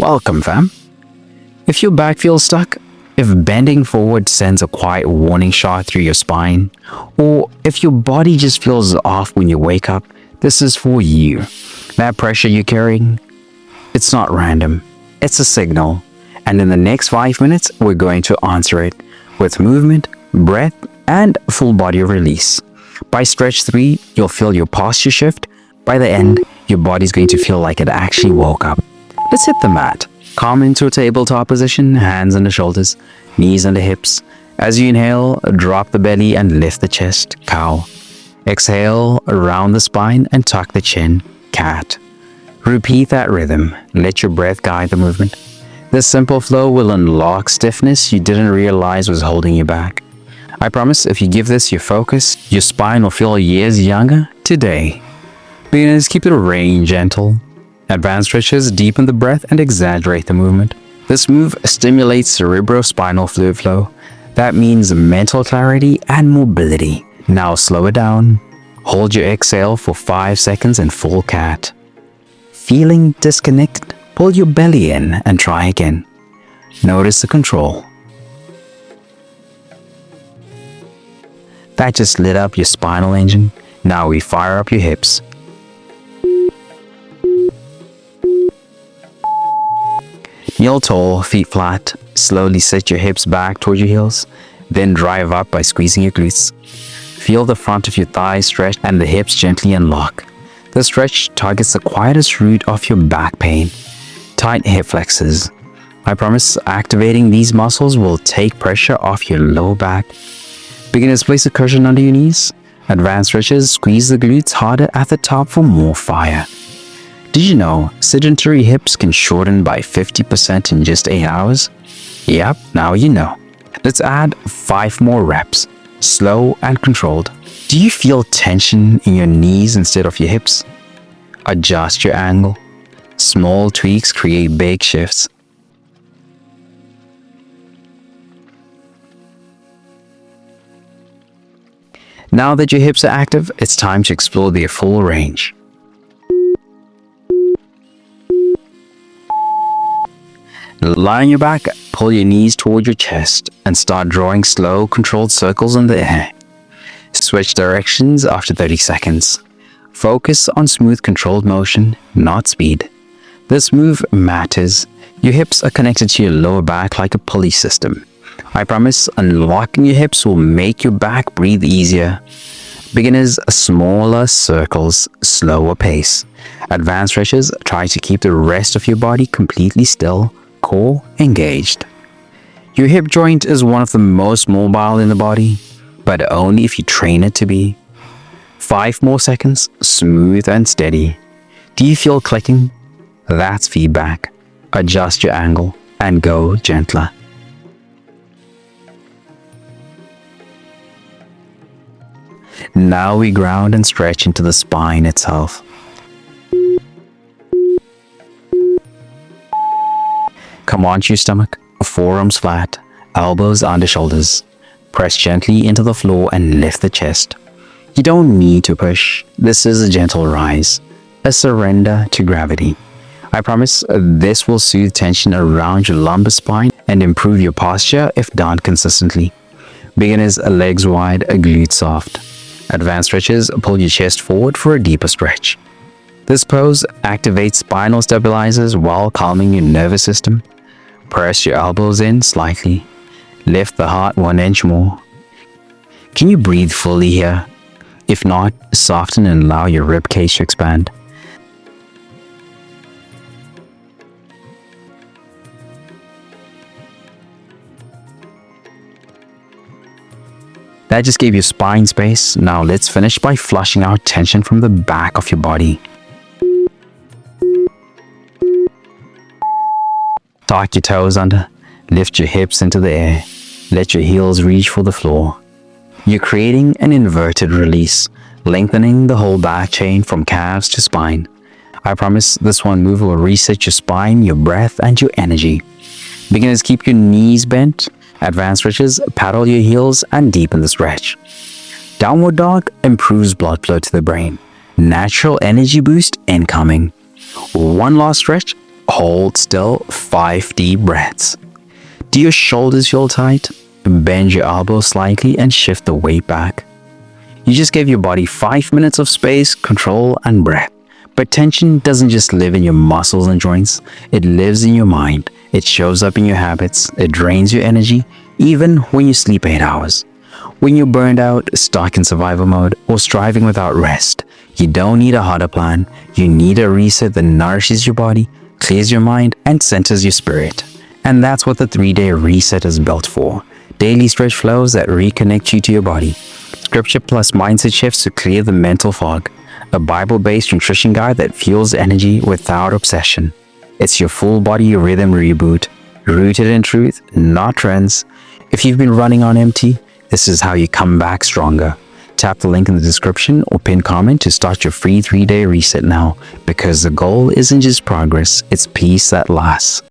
Welcome, fam. If your back feels stuck, if bending forward sends a quiet warning shot through your spine, or if your body just feels off when you wake up, this is for you. That pressure you're carrying, it's not random. It's a signal. And in the next 5 minutes, we're going to answer it with movement, breath, and full body release. By stretch 3, you'll feel your posture shift. By the end, your body's going to feel like it actually woke up. Let's hit the mat. Come into a tabletop position, hands on the shoulders, knees on the hips. As you inhale, drop the belly and lift the chest, cow. Exhale, round the spine and tuck the chin, cat. Repeat that rhythm. Let your breath guide the movement. This simple flow will unlock stiffness you didn't realize was holding you back. I promise if you give this your focus, your spine will feel years younger today. Beginners, keep the range gentle. Advanced stretches deepen the breath and exaggerate the movement. This move stimulates cerebrospinal fluid flow. That means mental clarity and mobility. Now slow it down. Hold your exhale for 5 seconds in full cat. Feeling disconnected? Pull your belly in and try again. Notice the control. That just lit up your spinal engine. Now we fire up your hips. Kneel tall, feet flat. Slowly set your hips back toward your heels. Then drive up by squeezing your glutes. Feel the front of your thighs stretch and the hips gently unlock. The stretch targets the quietest root of your back pain. Tight hip flexors. I promise activating these muscles will take pressure off your lower back. Beginners, place a cushion under your knees. Advanced stretches, squeeze the glutes harder at the top for more fire. Did you know sedentary hips can shorten by 50% in just 8 hours? Yep, now you know. Let's add 5 more reps, slow and controlled. Do you feel tension in your knees instead of your hips? Adjust your angle. Small tweaks create big shifts. Now that your hips are active, it's time to explore their full range. Lie on your back, pull your knees toward your chest, and start drawing slow, controlled circles in the air. Switch directions after 30 seconds. Focus on smooth, controlled motion, not speed. This move matters. Your hips are connected to your lower back like a pulley system. I promise unlocking your hips will make your back breathe easier. Beginners, smaller circles, slower pace. Advanced stretches, try to keep the rest of your body completely still, core engaged. Your hip joint is one of the most mobile in the body, but only if you train it to be. 5 more seconds, smooth and steady. Do you feel clicking? That's feedback. Adjust your angle and go gentler. Now we ground and stretch into the spine itself. Come onto your stomach, forearms flat, elbows under shoulders. Press gently into the floor and lift the chest. You don't need to push. This is a gentle rise, a surrender to gravity. I promise this will soothe tension around your lumbar spine and improve your posture if done consistently. Beginners, legs wide, glutes soft. Advanced stretches, pull your chest forward for a deeper stretch. This pose activates spinal stabilizers while calming your nervous system. Press your elbows in slightly. Lift the heart 1 inch more. Can you breathe fully here? If not, soften and allow your ribcage to expand. That just gave your spine space. Now let's finish by flushing out tension from the back of your body. Tuck your toes under. Lift your hips into the air. Let your heels reach for the floor. You're creating an inverted release, lengthening the whole back chain from calves to spine. I promise this one move will reset your spine, your breath, and your energy. Beginners, keep your knees bent. Advanced stretches, paddle your heels and deepen the stretch. Downward dog improves blood flow to the brain. Natural energy boost incoming. One last stretch, Hold still 5 deep breaths. Do your shoulders feel tight? Bend your elbows slightly and shift the weight back. You just gave your body 5 minutes of space, control, and breath. But tension doesn't just live in your muscles and joints, it lives in your mind. It shows up in your habits, it drains your energy, even when you sleep 8 hours. When you're burned out, stuck in survival mode, or striving without rest, you don't need a harder plan. You need a reset that nourishes your body, clears your mind, and centers your spirit. And that's what the 3-day reset is built for. Daily stretch flows that reconnect you to your body. Scripture plus mindset shifts to clear the mental fog. A Bible-based nutrition guide that fuels energy without obsession. It's your full body rhythm reboot, rooted in truth, not trends. If you've been running on empty, this is how you come back stronger. Tap the link in the description or pin comment to start your free 3-day reset now, because the goal isn't just progress, it's peace that lasts.